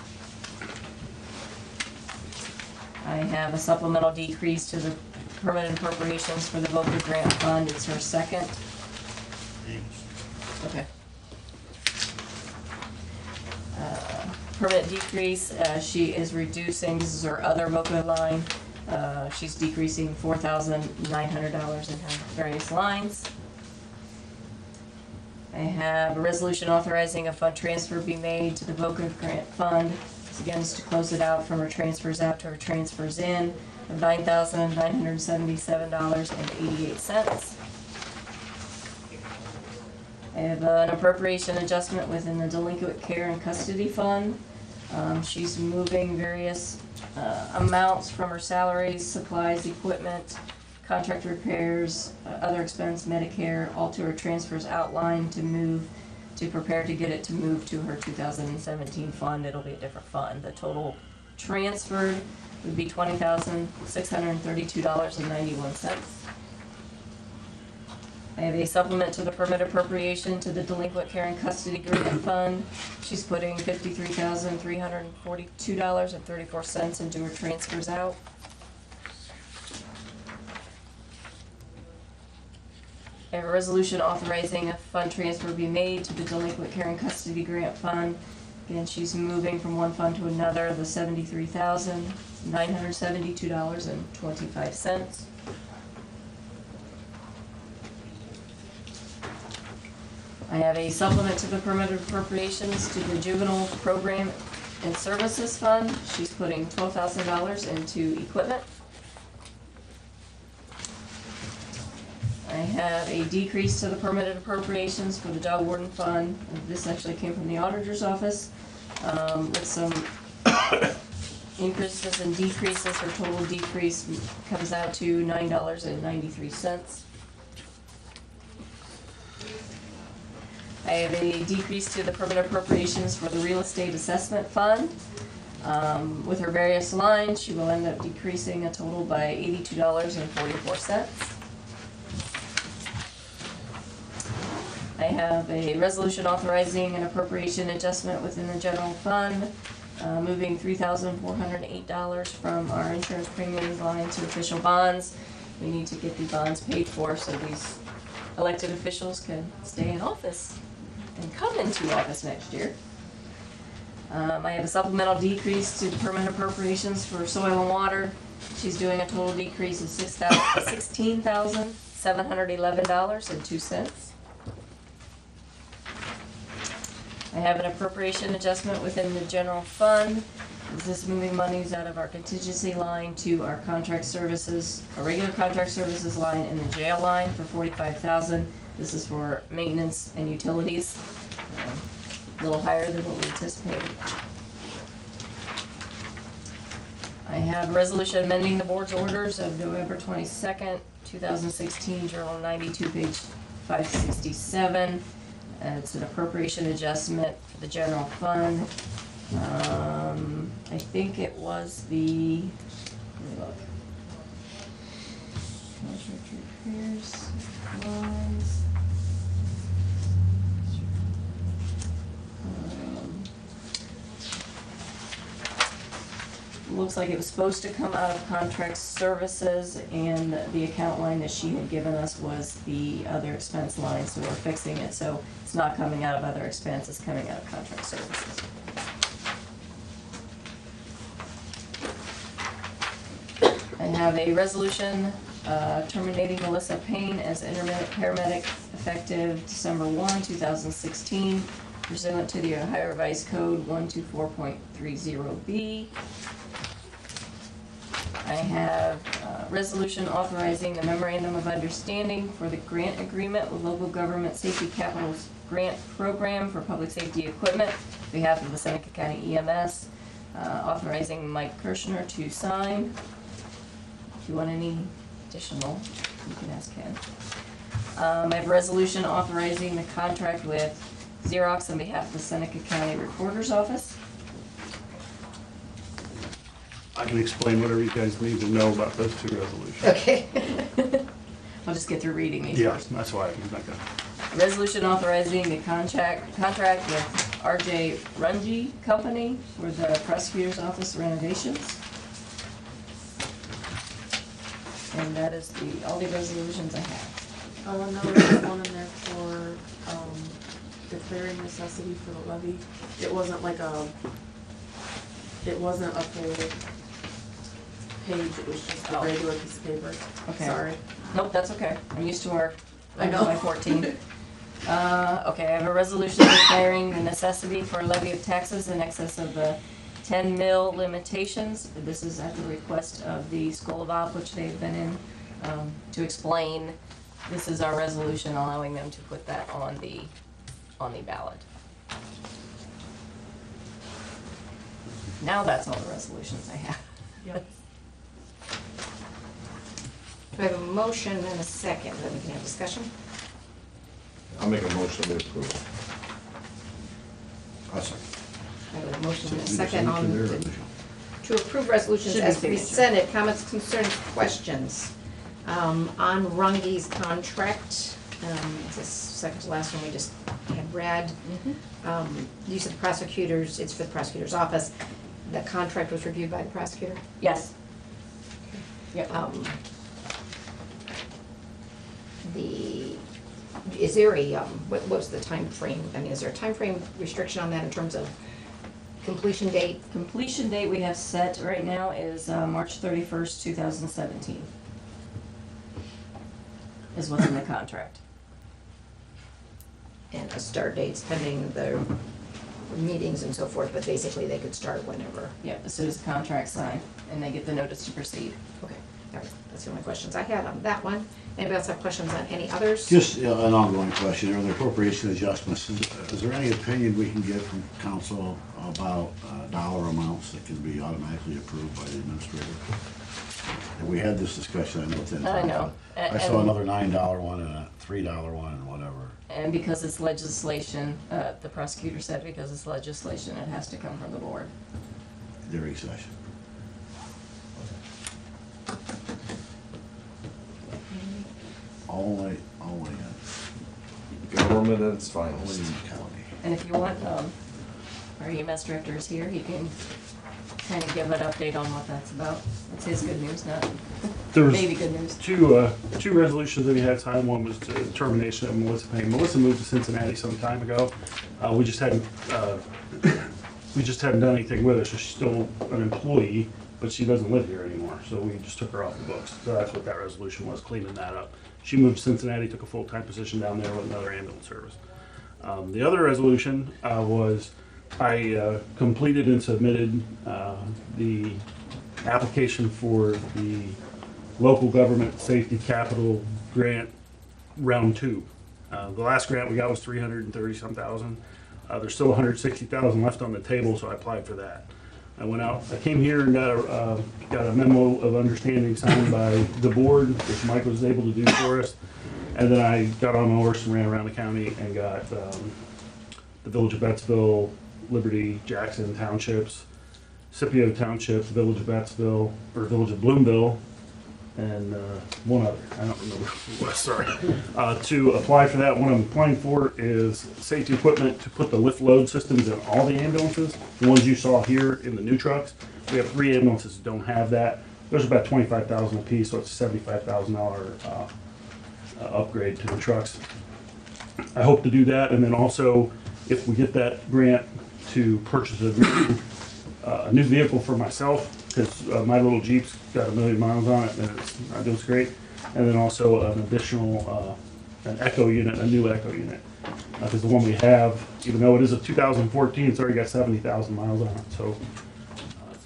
I have a supplemental decrease to the permanent appropriations for the VOCA grant fund. It's her second. Okay. Permanent decrease, she is reducing, this is her other VOCA line. She's decreasing $4,900 in her various lines. I have a resolution authorizing a fund transfer be made to the VOCA grant fund. This again is to close it out from her transfers out to her transfers in of $9,977.88. I have an appropriation adjustment within the delinquent care and custody fund. She's moving various amounts from her salaries, supplies, equipment, contract repairs, other expense, Medicare, all to her transfers outlined to prepare to get it to move to her 2017 fund. It'll be a different fund. The total transferred would be $20,632.91. I have a supplement to the permit appropriation to the delinquent care and custody grant fund. She's putting $53,342.34 into her transfers out. I have a resolution authorizing a fund transfer be made to the delinquent care and custody grant fund. Again, she's moving from one fund to another, the $73,972.25. I have a supplement to the permitted appropriations to the juvenile program and services fund. She's putting $12,000 into equipment. I have a decrease to the permitted appropriations for the dog warden fund. This actually came from the auditor's office, with some increases and decreases. Her total decrease comes out to $9.93. I have a decrease to the permanent appropriations for the real estate assessment fund. With her various lines, she will end up decreasing a total by $82.44. I have a resolution authorizing an appropriation adjustment within the general fund, moving $3,408 from our insurance premiums line to official bonds. We need to get the bonds paid for so these elected officials can stay in office and come into office next year. I have a supplemental decrease to the permanent appropriations for soil and water. She's doing a total decrease of $16,711.02. I have an appropriation adjustment within the general fund. This is moving monies out of our contingency line to our contract services, our regular contract services line and the jail line for $45,000. This is for maintenance and utilities, a little higher than what we anticipated. I have a resolution amending the board's orders of November 22nd, 2016, Journal 92, page 567. It's an appropriation adjustment for the general fund. I think it was the, let me look. Contract repairs, lines. Looks like it was supposed to come out of contract services, and the account line that she had given us was the other expense line, so we're fixing it, so it's not coming out of other expense, it's coming out of contract services. I have a resolution terminating Melissa Payne as intermittent paramedic effective December 1, 2016, pursuant to the Ohio Revised Code 124.30B. I have a resolution authorizing the memorandum of understanding for the grant agreement with Local Government Safety Capital's grant program for public safety equipment on behalf of the Seneca County EMS, authorizing Mike Kirshner to sign. If you want any additional, you can ask Ken. I have a resolution authorizing the contract with Xerox on behalf of the Seneca County Recorder's Office. I can explain whatever you guys need to know about those two resolutions. Okay. I'll just get through reading these Yeah, first. that's why I'm not gonna. Resolution authorizing the contract with RJ Runge Company for the prosecutor's office renovations. And that is all the resolutions I have. Oh, and there was one in there for, declaring necessity for the levy. It wasn't like it wasn't a full page, it was just a regular piece of paper. Okay. Sorry. Nope, that's okay. I'm used to our I know. by 14. Okay, I have a resolution declaring the necessity for a levy of taxes in excess of the 10 mil limitations. This is at the request of the School of Op, which they've been in, to explain. This is our resolution allowing them to put that on the ballot. Now that's all the resolutions I have. Yep. Do I have a motion and a second, then we can have discussion? I'll make a motion to approve. I'll second. I have a motion and a So we second just on need to the, do to approve resolutions Should be as signature. presented. Comments, concerns, questions on Runge's contract. It's the second to last one we just had read. Use of the prosecutors, it's for the prosecutor's office. The contract was reviewed by the prosecutor. Yes. Yep. Is there a, what's the time frame? I mean, is there a time frame restriction on that in terms of completion date? Completion date we have set right now is March 31st, 2017. Is what's in the contract. And a start dates pending the meetings and so forth, but basically they could start whenever. Yep, as soon as the contract's signed and they get the notice to proceed. Okay, all right, that's the only questions I had on that one. Anybody else have questions on any others? Just an ongoing question, are there appropriation adjustments? Is there any opinion we can get from council about dollar amounts that can be automatically approved by the administrator? And we had this discussion, I know 10 times. I know. I saw another $9 one and a $3 one and whatever. And because it's legislation, the prosecutor said because it's legislation, it has to come from the board. During session. Only Government at its only finest. in the county. And if you want, our EMS director is here, he can kind of give an update on what that's about. It's his good news, not There was maybe good news. two resolutions that we had signed. One was the termination of Melissa Payne. Melissa moved to Cincinnati some time ago. We just hadn't done anything with her, so she's still an employee, but she doesn't live here anymore. So we just took her off the books. So that's what that resolution was, cleaning that up. She moved to Cincinnati, took a full-time position down there with another ambulance service. The other resolution was I completed and submitted the application for the local government safety capital grant round 2. The last grant we got was $330-some thousand. There's still $160,000 left on the table, so I applied for that. I went out, I came here and got a memo of understanding signed by the board, which Mike was able to do for us. And then I got on my horse and ran around the county and got the Village of Bettsville, Liberty, Jackson Townships, Scipio Township, Village of Bettsville, or Village of Bloomville, and one other, I don't remember who it was, sorry. To apply for that, what I'm applying for is safety equipment to put the lift load systems in all the ambulances. The ones you saw here in the new trucks, we have 3 ambulances that don't have that. Those are about $25,000 a piece, so it's a $75,000 upgrade to the trucks. I hope to do that, and then also, if we get that grant, to purchase a new vehicle for myself, because my little Jeep's got 1 million miles on it, and it does great. And then also an additional, an Echo unit, a new Echo unit. Because the one we have, even though it is a 2014, it's already got 70,000 miles on it. So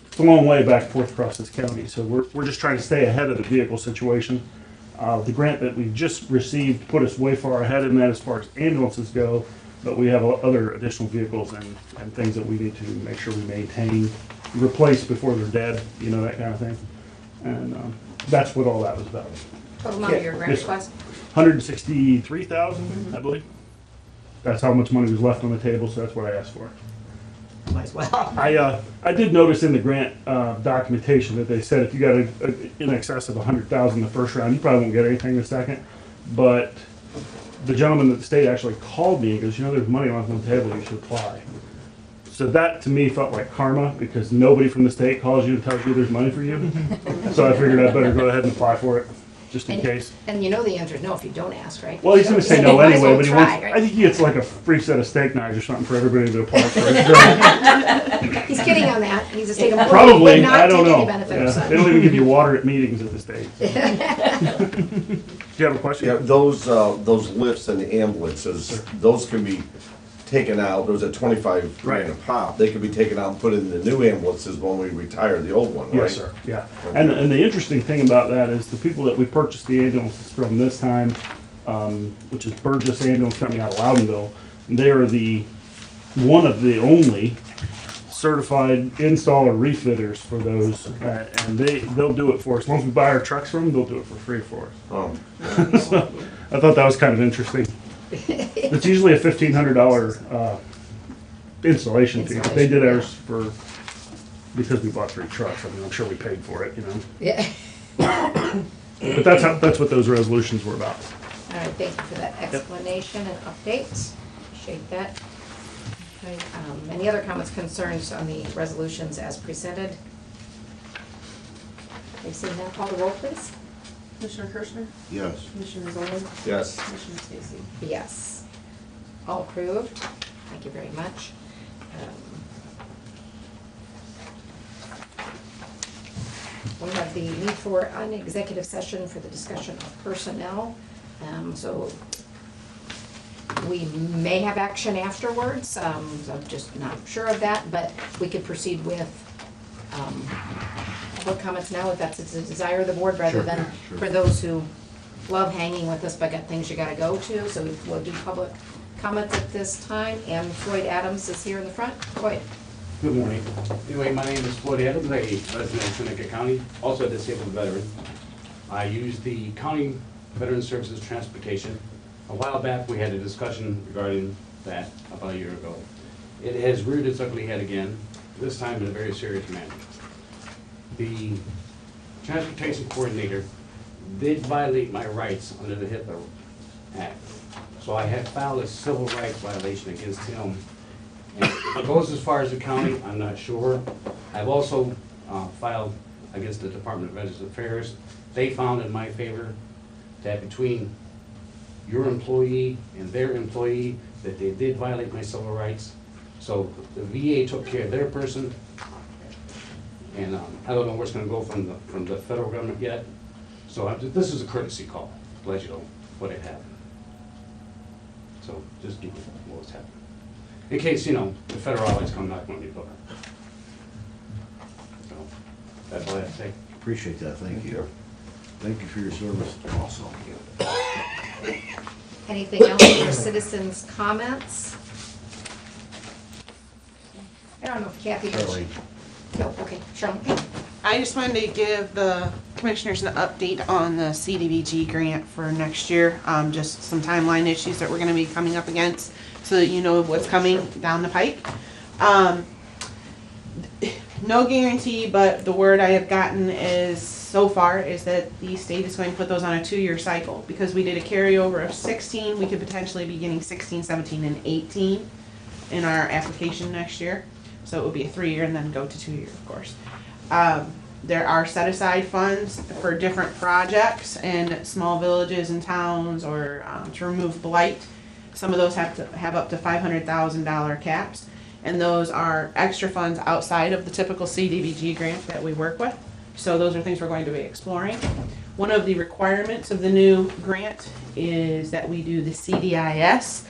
it's a long way back and forth across this county. So we're just trying to stay ahead of the vehicle situation. The grant that we just received put us way far ahead in that as far as ambulances go, but we have other additional vehicles and things that we need to make sure we maintain, replace before they're dead, you know, that kind of thing. And that's what all that was about. Total amount of your grant Yes. request? 163,000, I believe. That's how much money was left on the table, so that's what I asked for. Might as well. I did notice in the grant documentation that they said if you got in excess of 100,000 the first round, you probably won't get anything the second. But the gentleman at the state actually called me and goes, you know, there's money left on the table, you should apply. So that to me felt like karma, because nobody from the state calls you and tells you there's money for you. So I figured I'd better go ahead and apply for it, just in case. And you know the answer is no if you don't ask, right? Well, he's gonna say no Might as anyway, well but he try, wants, right? I think he gets like a free set of steak knives or something for everybody that applies for it. He's kidding on that. He's a state employee. Probably, Would not I don't take any know. benefit of Yeah, such. they don't even give you water at meetings at the state. Do you have a question? Yeah, those lifts and the ambulances, those can be taken out, those at 25 grand a pop, they can be taken out and put in the new ambulances when we retire the old one, right? Yes, sir, yeah. And the interesting thing about that is the people that we purchased the ambulances from this time, which is Burgess Ambulance Company out of Loudonville, they are one of the only certified installer refitters for those, and they'll do it for us. Once we buy our trucks from them, they'll do it for free for us. So, I thought that was kind of interesting. It's usually a $1,500 installation fee, but they did ours because we bought 3 trucks. I mean, I'm sure we paid for it, you know. Yeah. But that's what those resolutions were about. All right, thank you for that explanation and update. Appreciate that. Okay, any other comments, concerns on the resolutions as presented? We've seen that. Call the roll, please. Commissioner Kirschner, Yes. Commissioner Zoll, Yes. Commissioner Stacy. Yes. All approved. Thank you very much. We have the need for an executive session for the discussion of personnel. So we may have action afterwards. I'm just not sure of that, but we could proceed with public comments now if that's the desire of the board, rather Sure, than sure. for those who love hanging with us but got things you gotta go to. So we'll do public comments at this time, and Floyd Adams is here in the front. Floyd. Good morning. Anyway, my name is Floyd Adams, a resident of Seneca County, also a disabled veteran. I use the County Veteran Services Transportation. A while back, we had a discussion regarding that about a year ago. It has reared its ugly head again, this time in a very serious manner. The transportation coordinator did violate my rights under the HIPAA Act. So I have filed a civil rights violation against him. And if it goes as far as the county, I'm not sure. I've also filed against the Department of Veterans Affairs. They found in my favor that between your employee and their employee, that they did violate my civil rights. So the VA took care of their person. And I don't know where it's gonna go from the federal government yet. So this is a courtesy call, to let you know what had happened. So just give you what was happening. In case, you know, the federal always come knocking on your door. So, that's all I have to say. Appreciate that, thank you. Thank you for your service also. Anything else for citizens' comments? I don't know if Kathy. Charlie. No, okay, Charlene. I just wanted to give the commissioners an update on the CDBG grant for next year. Just some timeline issues that we're gonna be coming up against, so that you know what's coming down the pike. No guarantee, but the word I have gotten is, so far, is that the state is going to put those on a 2-year cycle. Because we did a carryover of 16, we could potentially be getting 16, 17, and 18 in our application next year. So it would be a 3-year and then go to 2-year, of course. There are set aside funds for different projects in small villages and towns, or to remove blight. Some of those have to have up to $500,000 caps, and those are extra funds outside of the typical CDBG grant that we work with. So those are things we're going to be exploring. One of the requirements of the new grant is that we do the CDIS,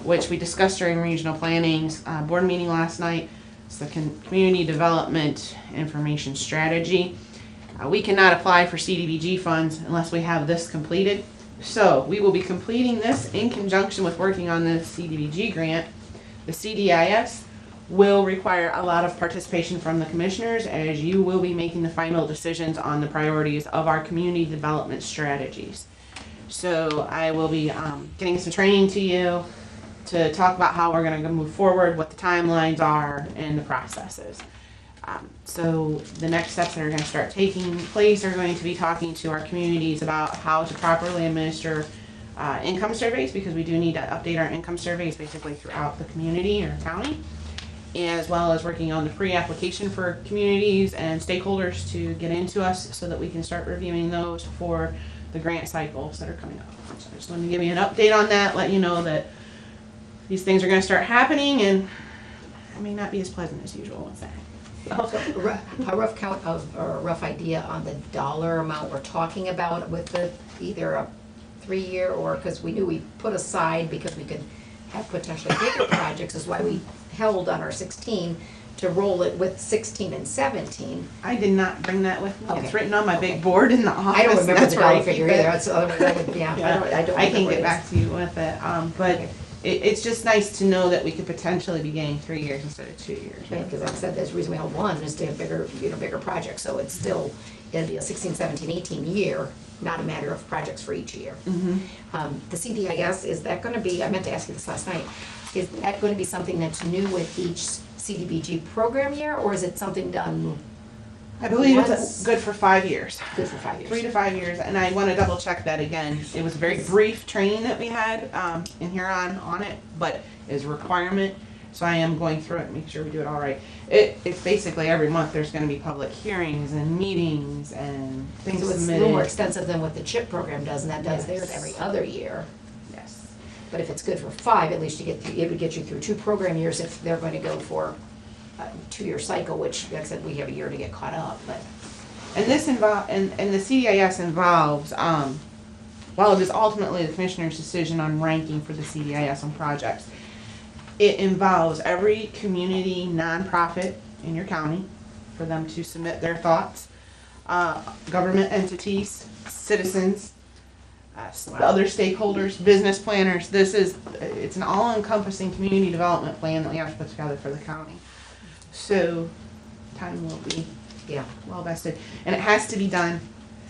which we discussed during regional planning's board meeting last night. It's the Community Development Information Strategy. We cannot apply for CDBG funds unless we have this completed. So we will be completing this in conjunction with working on the CDBG grant. The CDIS will require a lot of participation from the commissioners, as you will be making the final decisions on the priorities of our community development strategies. So I will be getting some training to you to talk about how we're going to move forward, what the timelines are, and the processes. So the next steps that are going to start taking place are going to be talking to our communities about how to properly administer income surveys, because we do need to update our income surveys basically throughout the community or county, as well as working on the pre-application for communities and stakeholders to get into us so that we can start reviewing those for the grant cycles that are coming up. So I just wanted to give you an update on that, let you know that these things are going to start happening, and it may not be as pleasant as usual with that. A rough count of, or a rough idea on the dollar amount we're talking about with the, either a 3-year, or, because we knew we put aside because we could have potentially bigger projects, is why we held on our 16 to roll it with 16 and 17. I did not bring that with me. It's Okay. written on my big board in the office. I don't remember That's the where I dollar keep figure it. either, that's otherwise I would, yeah, I don't I can remember get it. back to you with it, but Okay. it's just nice to know that we could potentially be getting 3 years instead of 2 years. Because like I said, there's a reason we held one, is to have bigger, bigger projects, so it's still, it'll be a 16, 17, 18 year, not a matter of projects for each year. The CDIS, is that gonna be, I meant to ask you this last night, is that gonna be something that's new with each CDBG program year, or is it something done I believe Once- it's good for 5 years. Good for 5 years. 3 to 5 years, and I want to double check that again. It was a very brief training that we had in Huron on it, but is a requirement. So I am going through it, making sure we do it all right. It's basically every month there's going to be public hearings and meetings and things So it's a little more submitted. extensive than what the CHIP program does, and that does theirs Yes. every other year. Yes. But if it's good for 5, at least you get, it would get you through 2 program years if they're going to go for a 2-year cycle, which, like I said, we have a year to get caught up, but. And this and the CDIS involves, while it is ultimately the commissioner's decision on ranking for the CDIS on projects, it involves every community nonprofit in your county for them to submit their thoughts, government entities, citizens, other stakeholders, business planners. It's an all-encompassing community development plan that we have to put together for the county. So time will be Yeah. well vested. And it has to be done,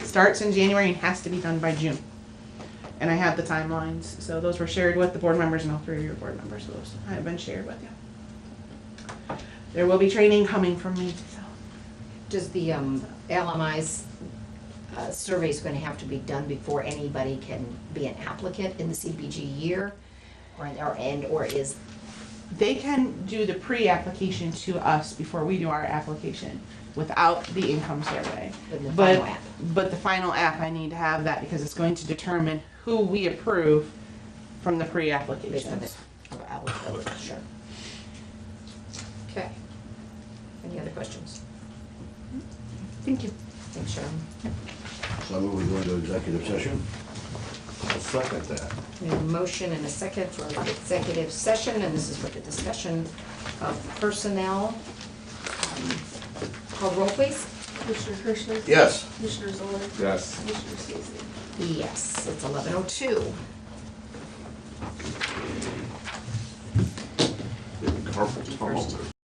starts in January and has to be done by June. And I have the timelines, so those were shared with the board members and all 3 of your board members, so those have been shared with you. There will be training coming from me, so. Does the LMI's survey's going to have to be done before anybody can be an applicant in the CDBG year? Or is, They can do the pre-application to us before we do our application without the income survey. in the But, final app? but the final app, I need to have that because it's going to determine who we approve from the Based on pre-applications. the eligibility, sure. Okay. Any other questions? Thank you. Thanks, Sharon. So I move we go into executive session. I'll second that. We have a motion and a second for executive session, and this is for the discussion of personnel. Call roll, please. Commissioner Herschel? Yes. Commissioner Zoller? Yes. Commissioner Stacy? Yes, it's 11:02. Carpal tunnel.